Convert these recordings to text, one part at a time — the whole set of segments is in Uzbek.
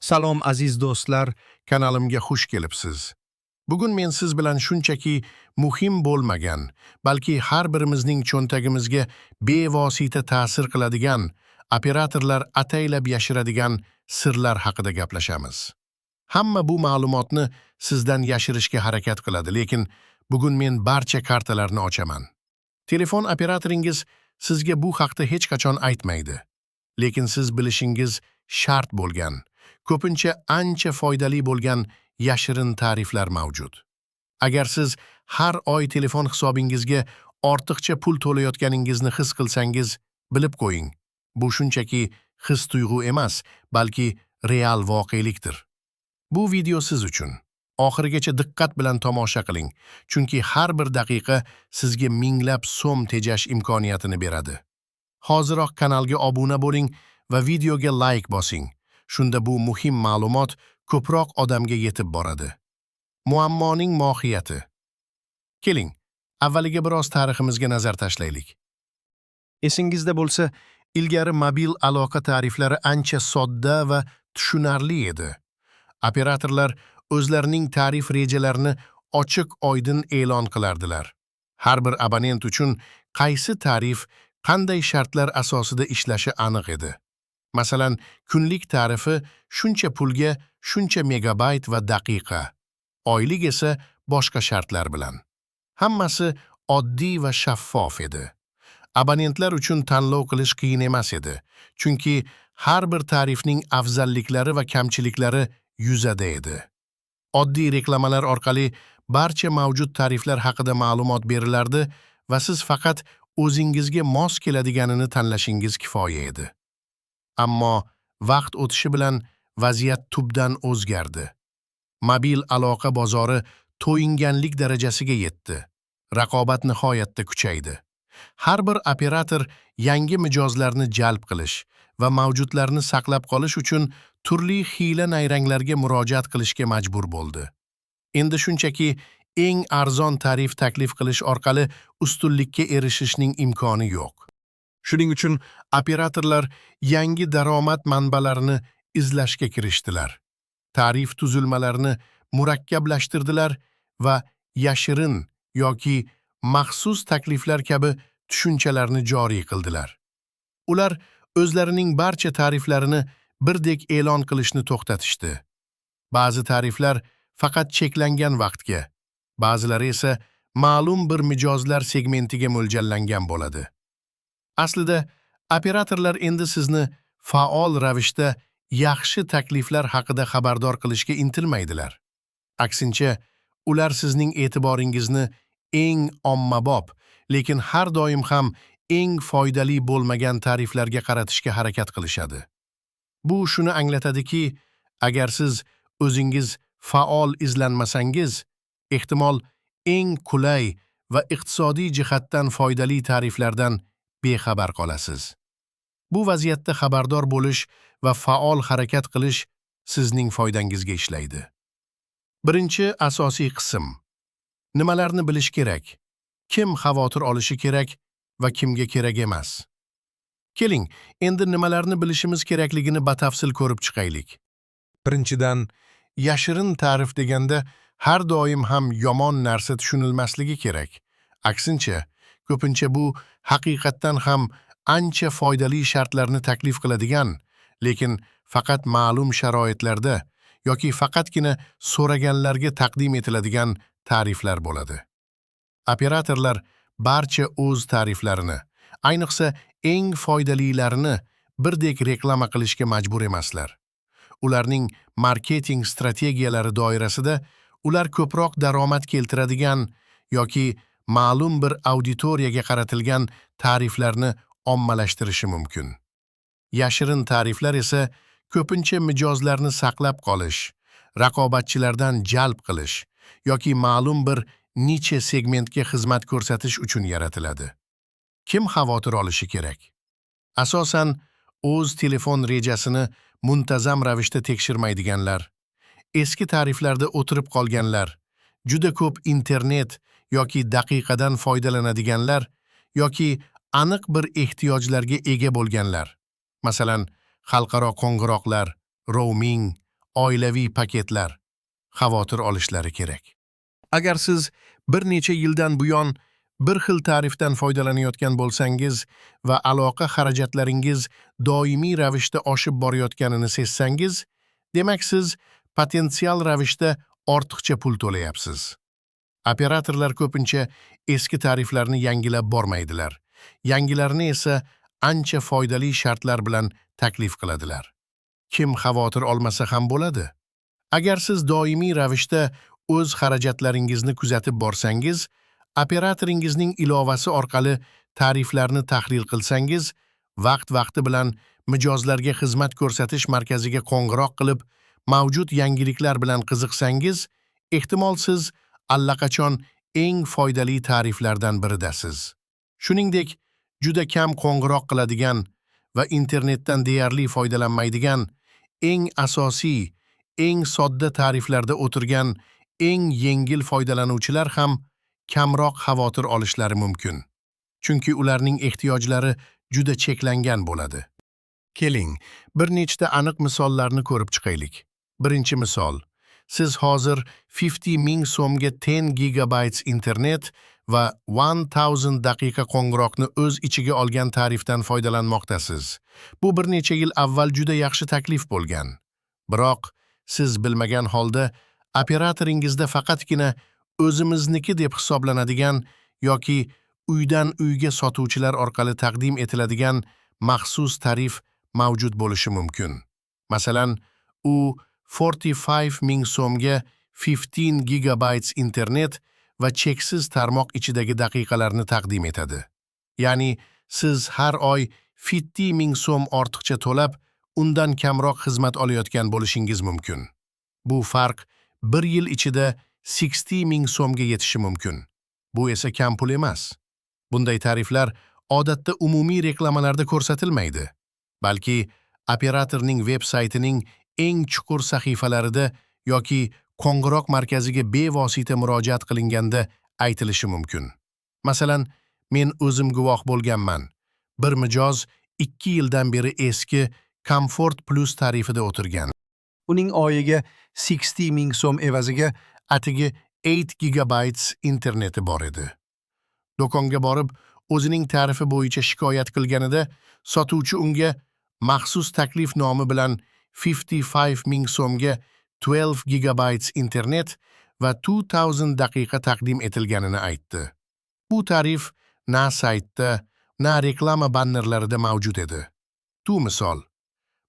Salom aziz do'stlar, kanalimga xush kelibsiz. Bugun men siz bilan shunchaki muhim bo'lmagan, balki har birimizning cho'ntagimizga bevosita ta'sir qiladigan, operatorlar ataylab yashiradigan sirlar haqida gaplashamiz. Hamma bu ma'lumotni sizdan yashirishga harakat qiladi, lekin bugun men barcha kartalarni ochaman. Telefon operatoringiz sizga bu haqda hech qachon aytmaydi. Lekin siz bilishingiz shart bo'lgan, ko'pincha ancha foydali bo'lgan yashirin tariflar mavjud. Agar siz har oy telefon hisobingizga ortiqcha pul to'layotganingizni his qilsangiz, bilib qo'ying. Bu shunchaki his-tuyg'u emas, balki real voqelikdir. Bu video siz uchun. Oxirigacha diqqat bilan tomosha qiling, chunki har bir daqiqa sizga minglab so'm tejash imkoniyatini beradi. Hoziroq kanalga obuna bo'ling va videoga like bosing. Shunda bu muhim ma'lumot ko'proq odamga yetib boradi. Muammoning mohiyati. Keling, avvaliga biroz tariximizga nazar tashlaylik. Esingizda bo'lsa, ilgari mobil aloqa tariflari ancha sodda va tushunarli edi. Operatorlar o'zlarining tarif rejalarini ochiq-oydin e'lon qilardilar. Har bir abonent uchun qaysi tarif qanday shartlar asosida ishlashi aniq edi. Masalan, kunlik tarifi shuncha pulga shuncha megabayt va daqiqa. Oylik esa boshqa shartlar bilan. Hammasi oddiy va shaffof edi. Abonentlar uchun tanlov qilish qiyin emas edi, chunki har bir tarifning afzalliklari va kamchiliklari yuzada edi. Oddiy reklamalar orqali barcha mavjud tariflar haqida ma'lumot berilardi va siz faqat o'zingizga mos keladiganini tanlashingiz kifoya edi. Ammo vaqt o'tishi bilan vaziyat tubdan o'zgardi. Mobil aloqa bozori to'yinganlik darajasiga yetdi. Raqobat nihoyatda kuchaydi. Har bir operator yangi mijozlarni jalb qilish va mavjudlarni saqlab qolish uchun turli hiyla-nayranglarga murojaat qilishga majbur bo'ldi. Endi shunchaki eng arzon tarif taklif qilish orqali ustunlikka erishishning imkoni yo'q. Shuning uchun operatorlar yangi daromad manbalarini izlashga kirishdilar. Tarif tuzilmalarini murakkablashtirdilar va yashirin yoki maxsus takliflar kabi tushunchalarni joriy qildilar. Ular o'zlarining barcha tariflarini birdek e'lon qilishni to'xtatishdi. Ba'zi tariflar faqat cheklangan vaqtga, ba'zilari esa ma'lum bir mijozlar segmentiga mo'ljallangan bo'ladi. Aslida, operatorlar endi sizni faol ravishda yaxshi takliflar haqida xabardor qilishga intilmaydilar. Aksincha, ular sizning e'tiboringizni eng ommabop, lekin har doim ham eng foydali bo'lmagan tariflarga qaratishga harakat qilishadi. Bu shuni anglatadiki, agar siz o'zingiz faol izlanmasangiz, ehtimol eng qulay va iqtisodiy jihatdan foydali tariflardan bexabar qolasiz. Bu vaziyatda xabardor bo'lish va faol harakat qilish sizning foydangizga ishlaydi. Birinchi asosiy qism. Nimalarni bilish kerak? Kim xavotir olishi kerak va kimga kerak emas? Keling, endi nimalarni bilishimiz kerakligini batafsil ko'rib chiqaylik. Birinchidan, yashirin tarif deganda har doim ham yomon narsa tushunilmasligi kerak. Aksincha, ko'pincha bu haqiqatdan ham ancha foydali shartlarni taklif qiladigan, lekin faqat ma'lum sharoitlarda yoki faqatgina so'raganlarga taqdim etiladigan tariflar bo'ladi. Operatorlar barcha o'z tariflarini, ayniqsa eng foydalilarini birdek reklama qilishga majbur emaslar. Ularning marketing strategiyalari doirasida ular ko'proq daromad keltiradigan yoki ma'lum bir auditoriyaga qaratilgan tariflarni ommalashtirishi mumkin. Yashirin tariflar esa ko'pincha mijozlarni saqlab qolish, raqobatchilardan jalb qilish yoki ma'lum bir niche segmentga xizmat ko'rsatish uchun yaratiladi. Kim xavotir olishi kerak? Asosan, o'z telefon rejasini muntazam ravishda tekshirmaydiganlar, eski tariflarda o'tirib qolganlar, juda ko'p internet yoki daqiqadan foydalanadiganlar yoki aniq bir ehtiyojlarga ega bo'lganlar. Masalan, xalqaro qo'ng'iroqlar, roaming, oilaviy paketlar xavotir olishlari kerak. Agar siz bir necha yildan buyon bir xil tarifdan foydalanayotgan bo'lsangiz va aloqa xarajatlaringiz doimiy ravishda oshib borayotganini sezsangiz, demak siz potensial ravishda ortiqcha pul to'layapsiz. Operatorlar ko'pincha eski tariflarni yangilab bormaydilar. Yangilarini esa ancha foydali shartlar bilan taklif qiladilar. Kim xavotir olmasa ham bo'ladi? Agar siz doimiy ravishda o'z xarajatlaringizni kuzatib borsangiz, operatoringizning ilovasi orqali tariflarni tahlil qilsangiz, vaqt-vaqti bilan mijozlarga xizmat ko'rsatish markaziga qo'ng'iroq qilib, mavjud yangiliklar bilan qiziqsangiz, ehtimol siz allaqachon eng foydali tariflardan biridasiz. Shuningdek, juda kam qo'ng'iroq qiladigan va internetdan deyarli foydalanmaydigan, eng asosiy, eng sodda tariflarda o'tirgan eng yengil foydalanuvchilar ham kamroq xavotir olishlari mumkin. Chunki ularning ehtiyojlari juda cheklangan bo'ladi. Keling, bir nechta aniq misollarni ko'rib chiqaylik. Birinchi misol. Siz hozir 50 ming so'mga 10 gigabayt internet va 1000 daqiqa qo'ng'iroqni o'z ichiga olgan tarifdan foydalanmoqdasiz. Bu bir necha yil avval juda yaxshi taklif bo'lgan. Biroq, siz bilmagan holda operatoringizda faqatgina o'zimizniki deb hisoblanadigan yoki uydan uyga sotuvchilar orqali taqdim etiladigan maxsus tarif mavjud bo'lishi mumkin. Masalan, u 45 ming so'mga 15 gigabayt internet va cheksiz tarmoq ichidagi daqiqalarni taqdim etadi. Ya'ni, siz har oy 50 ming so'm ortiqcha to'lab, undan kamroq xizmat olayotgan bo'lishingiz mumkin. Bu farq 1 yil ichida 60 ming so'mga yetishi mumkin. Bu esa kam pul emas. Bunday tariflar odatda umumiy reklamalarda ko'rsatilmaydi, balki operatorning veb-saytining eng chuqur sahifalarida yoki qo'ng'iroq markaziga bevosita murojaat qilinganda aytilishi mumkin. Masalan, men o'zim guvoh bo'lganman. Bir mijoz 2 yildan beri eski Comfort Plus tarifida o'tirgan. Uning oyiga 60 ming so'm evaziga atigi 8 gigabayt interneti bor edi. Do'konga borib, o'zining tarifi bo'yicha shikoyat qilganida, sotuvchi unga maxsus taklif nomi bilan 55 ming so'mga 12 gigabayt internet va 2000 daqiqa taqdim etilganini aytdi. Bu tarif na saytda, na reklama bannerlarida mavjud edi. Misol.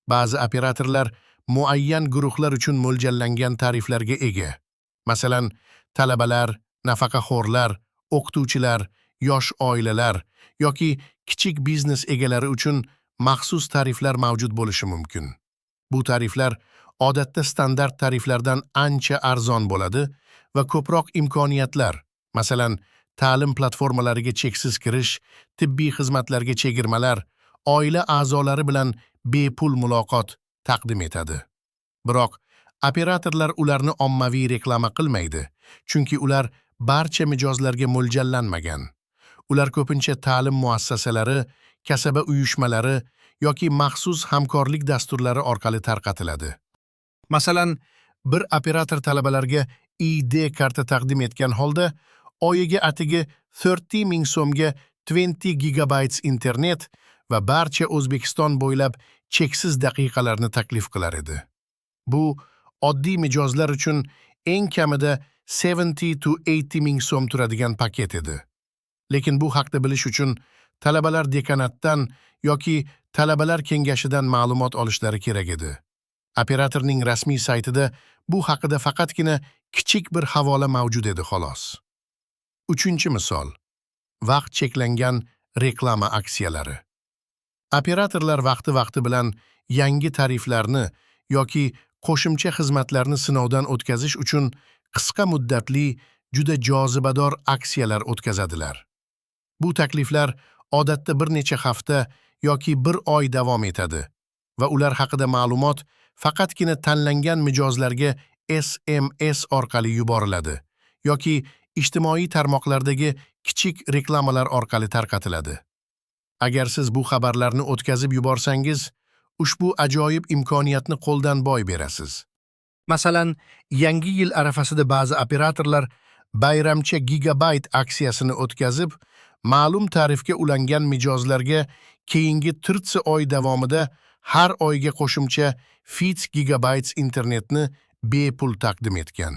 Ba'zi operatorlar muayyan guruhlar uchun mo'ljallangan tariflarga ega. Masalan, talabalar, nafaqaxo'rlar, o'qituvchilar, yosh oilalar yoki kichik biznes egalari uchun maxsus tariflar mavjud bo'lishi mumkin. Bu tariflar odatda standart tariflardan ancha arzon bo'ladi va ko'proq imkoniyatlar, masalan, ta'lim platformalariga cheksiz kirish, tibbiy xizmatlarga chegirmalar, oila a'zolari bilan bepul muloqot taqdim etadi. Biroq, operatorlar ularni ommaviy reklama qilmaydi, chunki ular barcha mijozlarga mo'ljallanmagan. Ular ko'pincha ta'lim muassasalari, kasaba uyushmalari yoki maxsus hamkorlik dasturlari orqali tarqatiladi. Masalan, bir operator talabalarga ID karta taqdim etgan holda, oyiga atigi 30 ming so'mga 20 gigabayt internet va barcha O'zbekiston bo'ylab cheksiz daqiqalarni taklif qilar edi. Bu oddiy mijozlar uchun eng kamida 70 to 80 ming so'm turadigan paket edi. Lekin bu haqda bilish uchun talabalar dekanatdan yoki talabalar kengashidan ma'lumot olishlari kerak edi. Operatorning rasmiy saytida bu haqida faqatgina kichik bir havola mavjud edi xolos. Uchinchi misol. Vaqt cheklangan reklama aksiyalari. Operatorlar vaqti bilan yangi tariflarni yoki qo'shimcha xizmatlarni sinovdan o'tkazish uchun qisqa muddatli, juda jozibador aksiyalar o'tkazadilar. Bu takliflar odatda bir necha hafta yoki bir oy davom etadi va ular haqida ma'lumot faqatgina tanlangan mijozlarga SMS orqali yuboriladi yoki ijtimoiy tarmoqlardagi kichik reklamalar orqali tarqatiladi. Agar siz bu xabarlarni o'tkazib yuborsangiz, ushbu ajoyib imkoniyatni qo'ldan boy berasiz. Masalan, yangi yil arafasida ba'zi operatorlar bayramcha gigabayt aksiyasini o'tkazib, ma'lum tarifga ulangan mijozlarga keyingi 30 oy davomida har oyga qo'shimcha fits gigabayt internetni bepul taqdim etgan.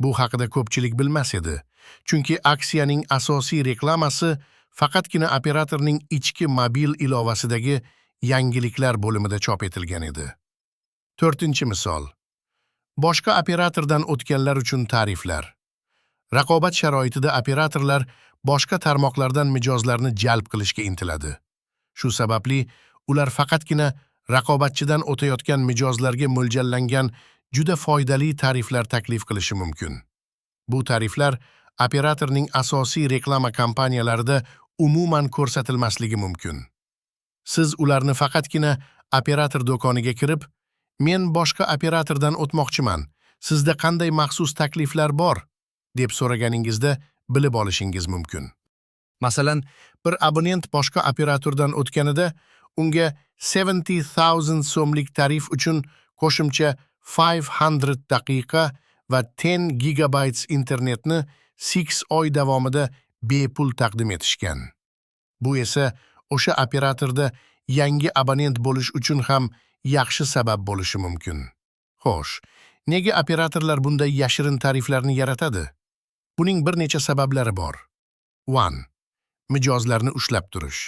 Bu haqida ko'pchilik bilmas edi, chunki aksiyaning asosiy reklamasi faqatgina operatorning ichki mobil ilovasidagi yangiliklar bo'limida chop etilgan edi. 4-misol. Boshqa operatordan o'tganlar uchun tariflar. Raqobat sharoitida operatorlar boshqa tarmoqlardan mijozlarni jalb qilishga intiladi. Shu sababli ular faqatgina raqobatchidan o'tayotgan mijozlarga mo'ljallangan juda foydali tariflar taklif qilishi mumkin. Bu tariflar operatorning asosiy reklama kampaniyalarida umuman ko'rsatilmasligi mumkin. Siz ularni faqatgina operator do'koniga kirib, "Men boshqa operatordan o'tmoqchiman. Sizda qanday maxsus takliflar bor?" deb so'raganingizda bilib olishingiz mumkin. Masalan, bir abonent boshqa operatordan o'tganida unga 70,000 so'mlik tarif uchun qo'shimcha 500 daqiqa va 10 gigabayt internetni 6 oy davomida bepul taqdim etishgan. Bu esa o'sha operatorda yangi abonent bo'lish uchun ham yaxshi sabab bo'lishi mumkin. Xo'sh, nega operatorlar bunday yashirin tariflarni yaratadi? Buning bir necha sabablari bor. 1. Mijozlarni ushlab turish.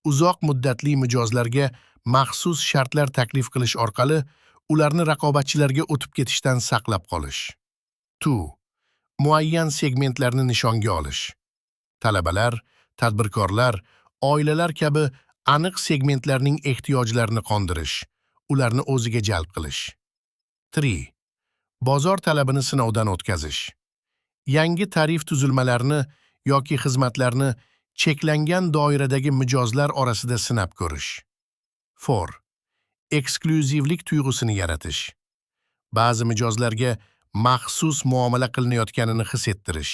Uzoq muddatli mijozlarga maxsus shartlar taklif qilish orqali ularni raqobatchilarga o'tib ketishdan saqlab qolish. 2. Muayyan segmentlarni nishonga olish. Talabalar, tadbirkorlar, oilalar kabi aniq segmentlarning ehtiyojlarini qondirish, ularni o'ziga jalb qilish. 3. Bozor talabini sinovdan o'tkazish. Yangi tarif tuzilmalarini yoki xizmatlarni cheklangan doiradagi mijozlar orasida sinab ko'rish. 4. Eksklyuzivlik tuyg'usini yaratish. Ba'zi mijozlarga maxsus muomala qilinayotganini his ettirish.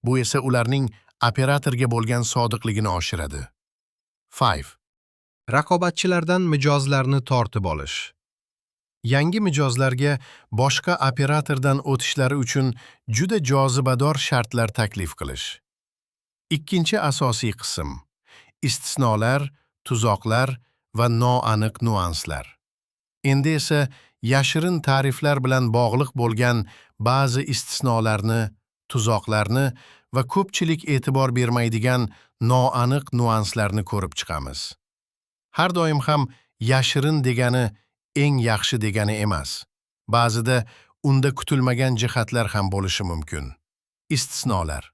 Bu esa ularning operatorga bo'lgan sodiqligini oshiradi. 5. Raqobatchilardan mijozlarni tortib olish. Yangi mijozlarga boshqa operatordan o'tishlari uchun juda jozibador shartlar taklif qilish. Ikkinchi asosiy qism: istisnolar, tuzoqlar va noaniq nuanslar. Endi esa yashirin tariflar bilan bog'liq bo'lgan ba'zi istisnolarni, tuzoqlarni va ko'pchilik e'tibor bermaydigan noaniq nuanslarni ko'rib chiqamiz. Har doim ham yashirin degani eng yaxshi degani emas. Ba'zida unda kutilmagan jihatlar ham bo'lishi mumkin. Istisnolar.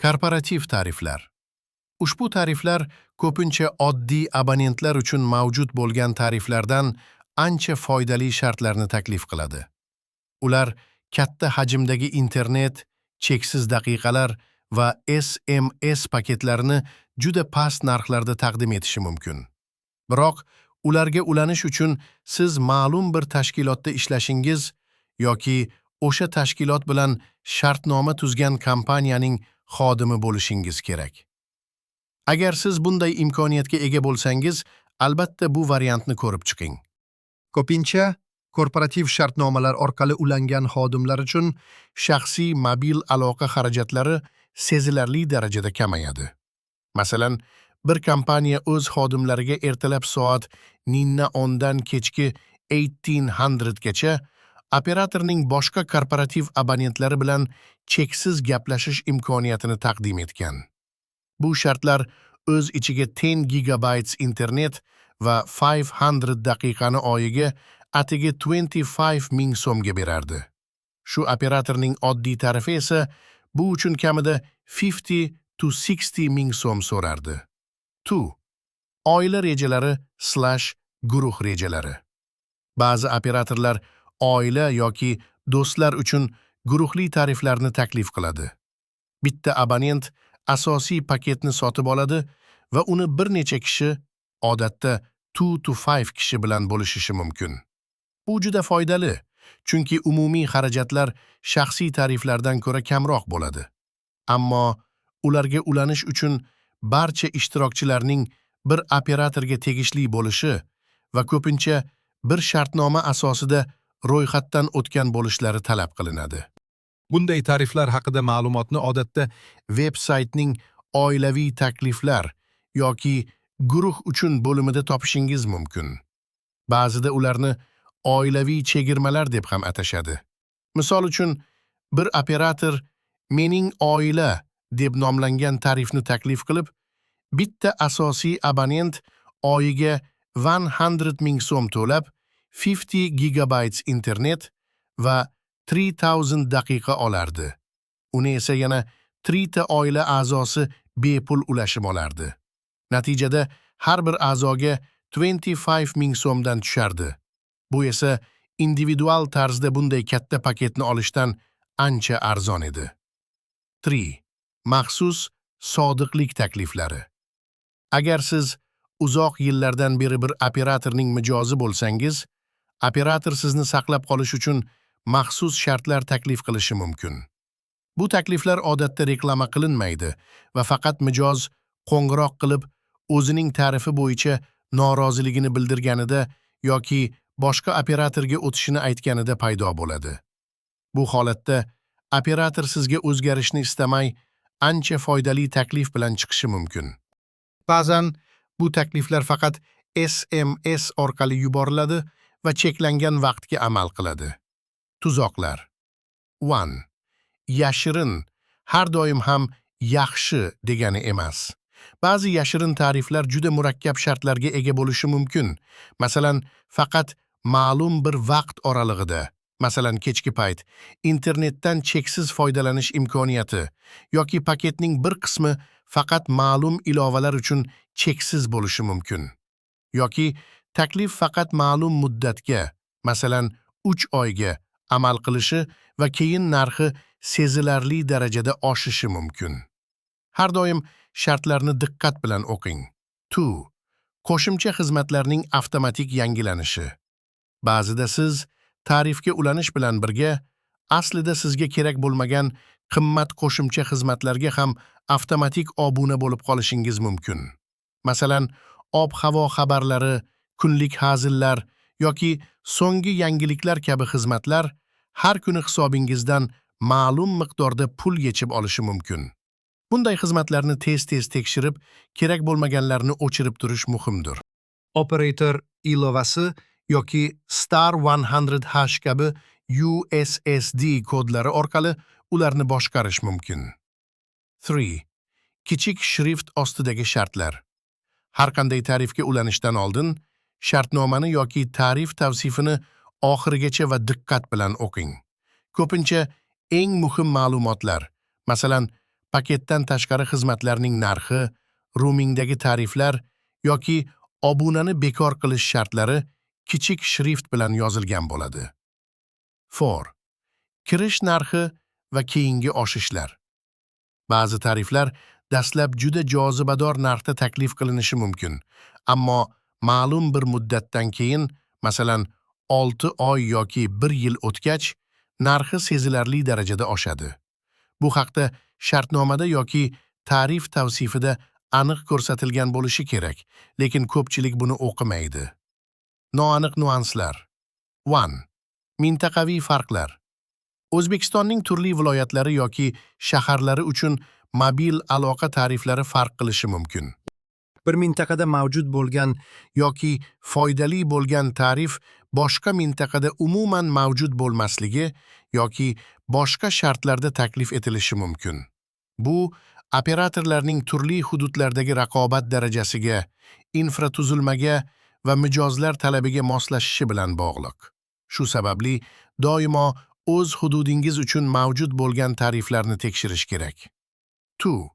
Korporativ tariflar. Ushbu tariflar ko'pincha oddiy abonentlar uchun mavjud bo'lgan tariflardan ancha foydali shartlarni taklif qiladi. Ular katta hajmdagi internet, cheksiz daqiqalar va SMS paketlarini juda past narxlarda taqdim etishi mumkin. Biroq ularga ulanish uchun siz ma'lum bir tashkilotda ishlashingiz yoki o'sha tashkilot bilan shartnoma tuzgan kompaniyaning xodimi bo'lishingiz kerak. Agar siz bunday imkoniyatga ega bo'lsangiz, albatta bu variantni ko'rib chiqing. Ko'pincha korporativ shartnomalar orqali ulangan xodimlar uchun shaxsiy mobil aloqa xarajatlari sezilarli darajada kamayadi. Masalan, bir kompaniya o'z xodimlariga ertalab soat 10 dan kechki 1800 gacha operatorning boshqa korporativ abonentlari bilan cheksiz gaplashish imkoniyatini taqdim etgan. Bu shartlar o'z ichiga 10 gigabayt internet va 500 daqiqani oyiga atigi 25,000 so'mga berardi. Shu operatorning oddiy tarifi esa bu uchun kamida 50 to 60 ming so'm so'rardi. 2. Oila rejalari / guruh rejalari. Ba'zi operatorlar oila yoki do'stlar uchun guruhli tariflarni taklif qiladi. Bitta abonent asosiy paketni sotib oladi va uni bir necha kishi, odatda 2 to 5 kishi bilan bo'lishishi mumkin. Bu juda foydali, chunki umumiy xarajatlar shaxsiy tariflardan ko'ra kamroq bo'ladi. Ammo ularga ulanish uchun barcha ishtirokchilarning bir operatorga tegishli bo'lishi va ko'pincha bir shartnoma asosida ro'yxatdan o'tgan bo'lishlari talab qilinadi. Bunday tariflar haqida ma'lumotni odatda Veb-saytning oilaviy takliflar yoki guruh uchun bo'limida topishingiz mumkin. Ba'zida ularni oilaviy chegirmalar deb ham atashadi. Misol uchun, bir operator "Mening oila" deb nomlangan tarifni taklif qilib, bitta asosiy abonent oyiga 100 ming so'm to'lab, 50 gigabayt internet va 3000 daqiqa olardi. Uni esa yana 3 ta oila a'zosi bepul ulashib olardi. Natijada har bir a'zoga 25 ming so'mdan tushardi. Bu esa individual tarzda bunday katta paketni olishdan ancha arzon edi. 3. Maxsus sodiqlik takliflari. Agar siz uzoq yillardan beri bir operatorning mijozi bo'lsangiz, operator sizni saqlab qolish uchun maxsus shartlar taklif qilishi mumkin. Bu takliflar odatda reklama qilinmaydi va faqat mijoz qo'ng'iroq qilib, o'zining tarifi bo'yicha noroziligini bildirganida yoki boshqa operatorga o'tishini aytganida paydo bo'ladi. Bu holatda operator sizga o'zgarishni istamay, ancha foydali taklif bilan chiqishi mumkin. Ba'zan bu takliflar faqat SMS orqali yuboriladi va cheklangan vaqtga amal qiladi. Tuzoqlar. 1. Yashirin har doim ham yaxshi degani emas. Ba'zi yashirin tariflar juda murakkab shartlarga ega bo'lishi mumkin. Masalan, faqat ma'lum bir vaqt oralig'ida, masalan kechki payt, internetdan cheksiz foydalanish imkoniyati yoki paketning bir qismi faqat ma'lum ilovalar uchun cheksiz bo'lishi mumkin. Yoki taklif faqat ma'lum muddatga, masalan 3 oyga amal qilishi va keyin narxi sezilarli darajada oshishi mumkin. Har doim shartlarni diqqat bilan o'qing. 2. Qo'shimcha xizmatlarning avtomatik yangilanishi. Ba'zida siz tarifga ulanish bilan birga aslida sizga kerak bo'lmagan qimmat qo'shimcha xizmatlarga ham avtomatik obuna bo'lib qolishingiz mumkin. Masalan, ob-havo xabarlari, kunlik hazillar yoki so'nggi yangiliklar kabi xizmatlar har kuni hisobingizdan ma'lum miqdorda pul yechib olishi mumkin. Bunday xizmatlarni tez-tez tekshirib, kerak bo'lmaganlarni o'chirib turish muhimdir. Operator ilovasi yoki Star 100# kabi USSD kodlari orqali ularni boshqarish mumkin. 3. Kichik shrift ostidagi shartlar. Har qanday tarifga ulanishdan oldin, shartnomani yoki tarif tavsifini oxirigacha va diqqat bilan o'qing. Ko'pincha eng muhim ma'lumotlar, masalan, paketdan tashqari xizmatlarning narxi, roamingdagi tariflar yoki obunani bekor qilish shartlari kichik shrift bilan yozilgan bo'ladi. 4. Kirish narxi va keyingi oshishlar. Ba'zi tariflar dastlab juda jozibador narxda taklif qilinishi mumkin, ammo ma'lum bir muddatdan keyin, masalan 6 oy yoki 1 yil o'tgach, narxi sezilarli darajada oshadi. Bu haqda shartnomada yoki tarif tavsifida aniq ko'rsatilgan bo'lishi kerak, lekin ko'pchilik buni o'qimaydi. Noaniq nuanslar. 1. Mintaqaviy farqlar. O'zbekistonning turli viloyatlari yoki shaharlari uchun mobil aloqa tariflari farq qilishi mumkin. Bir mintaqada mavjud bo'lgan yoki foydali bo'lgan tarif boshqa mintaqada umuman mavjud bo'lmasligi yoki boshqa shartlarda taklif etilishi mumkin. Bu operatorlarning turli hududlardagi raqobat darajasiga, infratuzilmaga va mijozlar talabiga moslashishi bilan bog'liq. Shu sababli doimo o'z hududingiz uchun mavjud bo'lgan tariflarni tekshirish kerak. 2.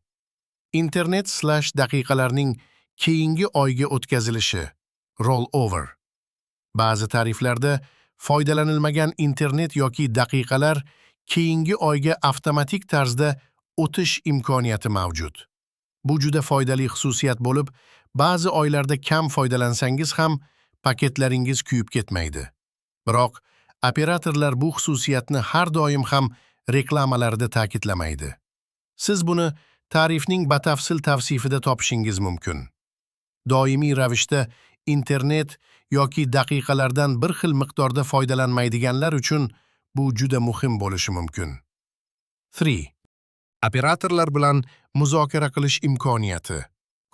Internet/daqiqalarning keyingi oyga o'tkazilishi, rollover. Ba'zi tariflarda foydalanilmagan internet yoki daqiqalar keyingi oyga avtomatik tarzda o'tish imkoniyati mavjud. Bu juda foydali xususiyat bo'lib, ba'zi oylarda kam foydalansangiz ham paketlaringiz kuyib ketmaydi. Biroq operatorlar bu xususiyatni har doim ham reklamalarda ta'kidlamaydi. Siz buni tarifning batafsil tavsifida topishingiz mumkin. Doimiy ravishda internet yoki daqiqalardan bir xil miqdorda foydalanmaydiganlar uchun bu juda muhim bo'lishi mumkin. 3. Operatorlar bilan muzokara qilish imkoniyati.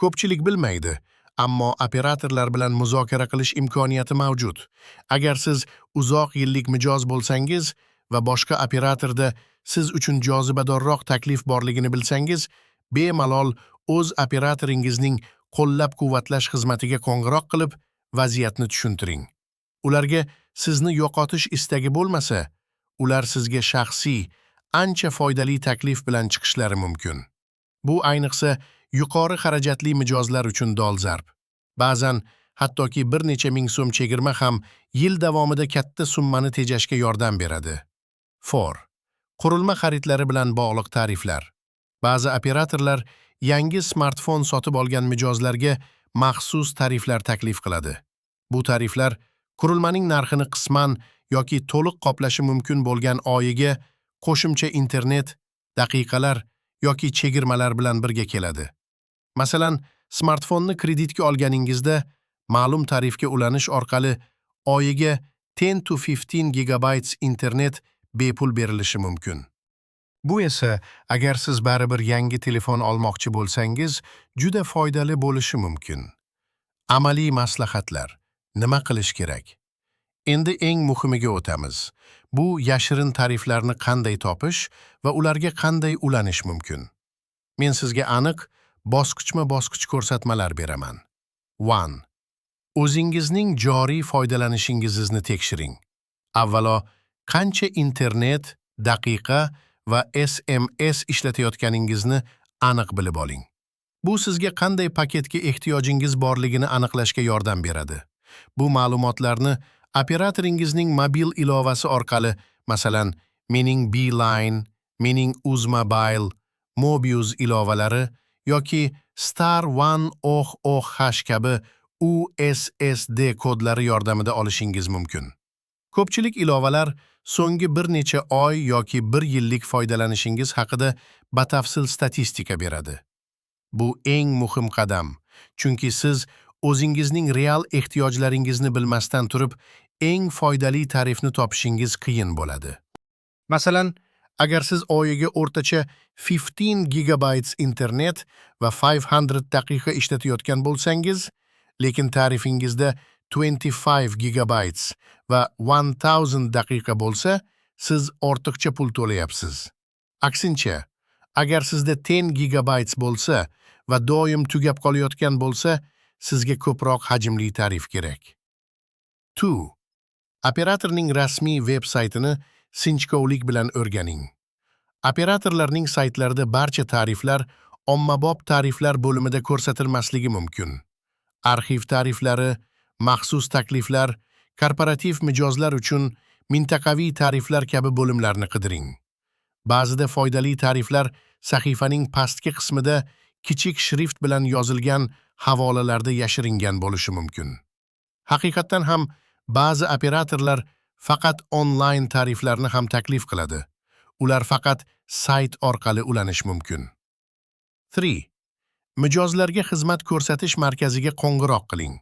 Ko'pchilik bilmaydi, ammo operatorlar bilan muzokara qilish imkoniyati mavjud. Agar siz uzoq yillik mijoz bo'lsangiz va boshqa operatorda siz uchun jozibadorroq taklif borligini bilsangiz, bemalol o'z operatoringizning qo'llab-quvvatlash xizmatiga qo'ng'iroq qilib, vaziyatni tushuntiring. Ularga sizni yo'qotish istagi bo'lmasa, ular sizga shaxsiy, ancha foydali taklif bilan chiqishlari mumkin. Bu ayniqsa yuqori xarajatli mijozlar uchun dolzarb. Ba'zan hattoki bir necha ming so'm chegirma ham yil davomida katta summani tejashga yordam beradi. 4. Qurilma xaridlari bilan bog'liq tariflar. Ba'zi operatorlar yangi smartfon sotib olgan mijozlarga maxsus tariflar taklif qiladi. Bu tariflar qurilmaning narxini qisman yoki to'liq qoplashi mumkin bo'lgan oyiga qo'shimcha internet, daqiqalar yoki chegirmalar bilan birga keladi. Masalan, smartfonni kreditga olganingizda ma'lum tarifga ulanish orqali oyiga 10 to 15 gigabayt internet bepul berilishi mumkin. Bu esa, agar siz baribir yangi telefon olmoqchi bo'lsangiz, juda foydali bo'lishi mumkin. Amaliy maslahatlar. Nima qilish kerak? Endi eng muhimiga o'tamiz. Bu yashirin tariflarni qanday topish va ularga qanday ulanish mumkin? Men sizga aniq, bosqichma-bosqich ko'rsatmalar beraman. 1. O'zingizning joriy foydalanishingizni tekshiring. Avvalo, qancha internet, daqiqa va SMS ishlatayotganingizni aniq bilib oling. Bu sizga qanday paketga ehtiyojingiz borligini aniqlashga yordam beradi. Bu ma'lumotlarni operatoringizning mobil ilovasi orqali, masalan, Mening Beeline, Mening Uzmobile, Mobius ilovalari yoki Star One OH kabi USSD kodlari yordamida olishingiz mumkin. Ko'pchilik ilovalar so'nggi bir necha oy yoki bir yillik foydalanishingiz haqida batafsil statistika beradi. Bu eng muhim qadam, chunki siz o'zingizning real ehtiyojlaringizni bilmasdan turib, eng foydali tarifni topishingiz qiyin bo'ladi. Masalan, agar siz oyiga o'rtacha 15 gigabayt internet va 500 daqiqa ishlatayotgan bo'lsangiz, lekin tarifingizda 25 gigabayt va 1000 daqiqa bo'lsa, siz ortiqcha pul to'layapsiz. Aksincha, agar sizda 10 gigabayt bo'lsa va doim tugab qolayotgan bo'lsa, sizga ko'proq hajmli tarif kerak. 2. Operatorning rasmiy veb-saytini sinchkovlik bilan o'rganing. Operatorlarning saytlarida barcha tariflar ommabop tariflar bo'limida ko'rsatilmasligi mumkin. Arxiv tariflari, maxsus takliflar, korporativ mijozlar uchun mintaqaviy tariflar kabi bo'limlarni qidiring. Ba'zida foydali tariflar sahifaning pastki qismida kichik shrift bilan yozilgan havolalarda yashiringan bo'lishi mumkin. Haqiqatdan ham ba'zi operatorlar faqat onlayn tariflarni ham taklif qiladi. Ular faqat sayt orqali ulanish mumkin. 3. Mijozlarga xizmat ko'rsatish markaziga qo'ng'iroq qiling.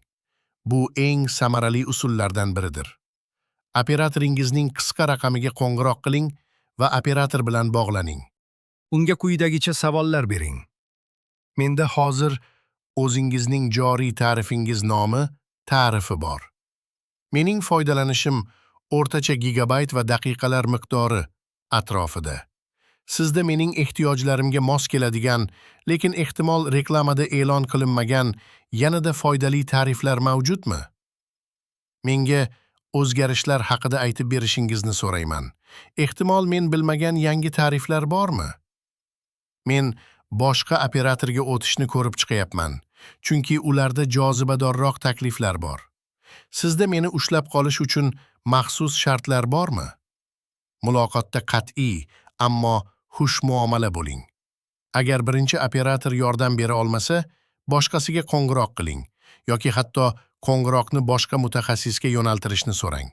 Bu eng samarali usullardan biridir. Operatoringizning qisqa raqamiga qo'ng'iroq qiling va operator bilan bog'laning. Unga quyidagicha savollar bering. Menda hozir o'zingizning joriy tarifingiz nomi, tarifi bor. Mening foydalanishim o'rtacha gigabayt va daqiqalar miqdori atrofida. Sizda mening ehtiyojlarimga mos keladigan, lekin ehtimol reklamada e'lon qilinmagan yanada foydali tariflar mavjudmi? Menga o'zgarishlar haqida aytib berishingizni so'rayman. Ehtimol men bilmagan yangi tariflar bormi? Men boshqa operatorga o'tishni ko'rib chiqayapman, chunki ularda jozibadorroq takliflar bor. Sizda meni ushlab qolish uchun maxsus shartlar bormi? Muloqotda qat'iy, ammo xush muomala bo'ling. Agar birinchi operator yordam bera olmasa, boshqasiga qo'ng'iroq qiling yoki hatto qo'ng'iroqni boshqa mutaxassisga yo'naltirishni so'rang.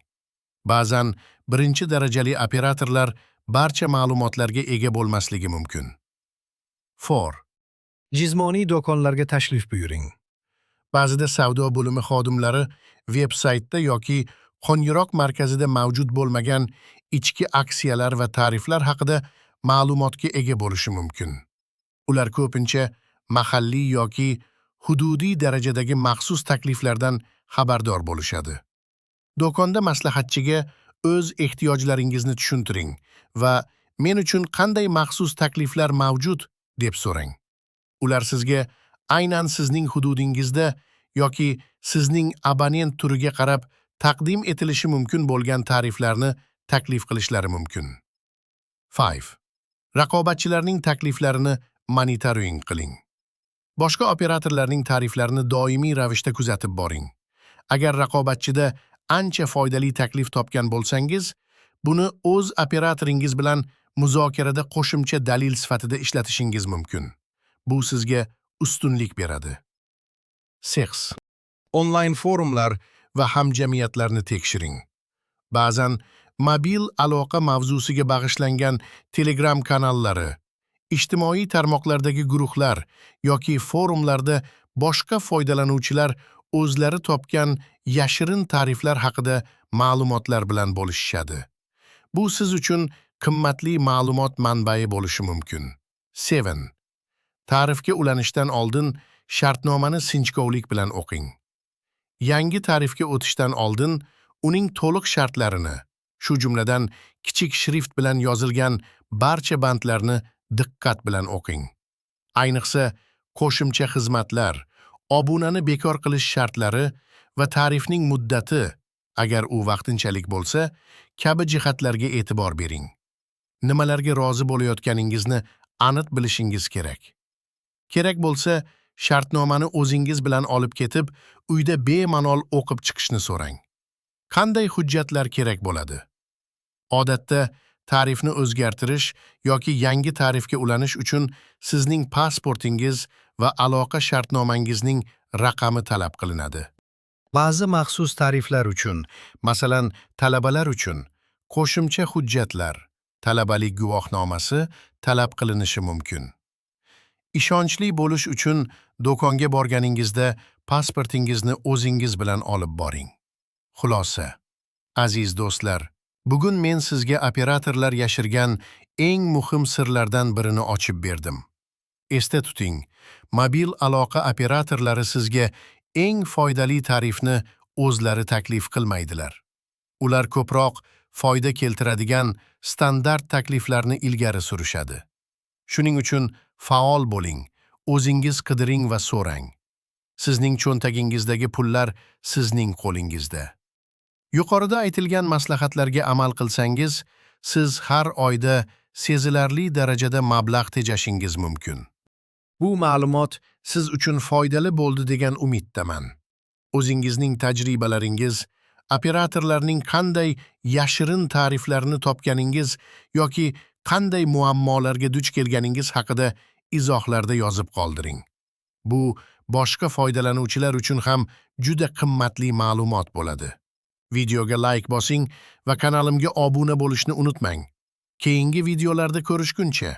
Ba'zan birinchi darajali operatorlar barcha ma'lumotlarga ega bo'lmasligi mumkin. 4. Jismoniy do'konlarga tashrif buyuring. Ba'zida savdo bo'limi xodimlari veb-saytda yoki qo'ng'iroq markazida mavjud bo'lmagan ichki aksiyalar va tariflar haqida ma'lumotga ega bo'lishi mumkin. Ular ko'pincha mahalliy yoki hududiy darajadagi maxsus takliflardan xabardor bo'lishadi. Do'konda maslahatchiga o'z ehtiyojlaringizni tushuntiring va men uchun qanday maxsus takliflar mavjud deb so'rang. Ular sizga aynan sizning hududingizda yoki sizning abonent turiga qarab taqdim etilishi mumkin bo'lgan tariflarni taklif qilishlari mumkin. 5. Raqobatchilarning takliflarini monitoring qiling. Boshqa operatorlarning tariflarini doimiy ravishda kuzatib boring. Agar raqobatchida ancha foydali taklif topgan bo'lsangiz, buni o'z operatoringiz bilan muzokarada qo'shimcha dalil sifatida ishlatishingiz mumkin. Bu sizga ustunlik beradi. 6. Onlayn forumlar va hamjamiyatlarni tekshiring. Ba'zan mobil aloqa mavzusiga bag'ishlangan Telegram kanallari, ijtimoiy tarmoqlardagi guruhlar yoki forumlarda boshqa foydalanuvchilar o'zlari topgan yashirin tariflar haqida ma'lumotlar bilan bo'lishishadi. Bu siz uchun qimmatli ma'lumot manbai bo'lishi mumkin. 7. Tarifga ulanishdan oldin shartnomani sinchkovlik bilan o'qing. Yangi tarifga o'tishdan oldin uning to'liq shartlarini, shu jumladan kichik shrift bilan yozilgan barcha bandlarni diqqat bilan o'qing. Ayniqsa, qo'shimcha xizmatlar, obunani bekor qilish shartlari va tarifning muddati, agar u vaqtinchalik bo'lsa, kabi jihatlarga e'tibor bering. Nimalarga rozi bo'layotganingizni aniq bilishingiz kerak. Kerak bo'lsa, shartnomani o'zingiz bilan olib ketib, uyda bemalol o'qib chiqishni so'rang. Qanday hujjatlar kerak bo'ladi? Odatda, tarifni o'zgartirish yoki yangi tarifga ulanish uchun sizning pasportingiz va aloqa shartnomangizning raqami talab qilinadi. Ba'zi maxsus tariflar uchun, masalan, talabalar uchun qo'shimcha hujjatlar, talabalik guvohnomasi talab qilinishi mumkin. Ishonchli bo'lish uchun do'konga borganingizda pasportingizni o'zingiz bilan olib boring. Xulosa. Aziz do'stlar, bugun men sizga operatorlar yashirgan eng muhim sirlardan birini ochib berdim. Esda tuting, mobil aloqa operatorlari sizga eng foydali tarifni o'zlari taklif qilmaydilar. Ular ko'proq foyda keltiradigan standart takliflarni ilgari surishadi. Shuning uchun faol bo'ling, o'zingiz qidiring va so'rang. Sizning cho'ntagingizdagi pullar sizning qo'lingizda. Yuqorida aytilgan maslahatlarga amal qilsangiz, siz har oyda sezilarli darajada mablag' tejashingiz mumkin. Bu ma'lumot siz uchun foydali bo'ldi degan umiddaman. O'zingizning tajribalaringiz, operatorlarning qanday yashirin tariflarni topganingiz yoki qanday muammolarga duch kelganingiz haqida izohlarda yozib qoldiring. Bu boshqa foydalanuvchilar uchun ham juda qimmatli ma'lumot bo'ladi. Videoga like bosing va kanalimga obuna bo'lishni unutmang. Keyingi videolarda ko'rishguncha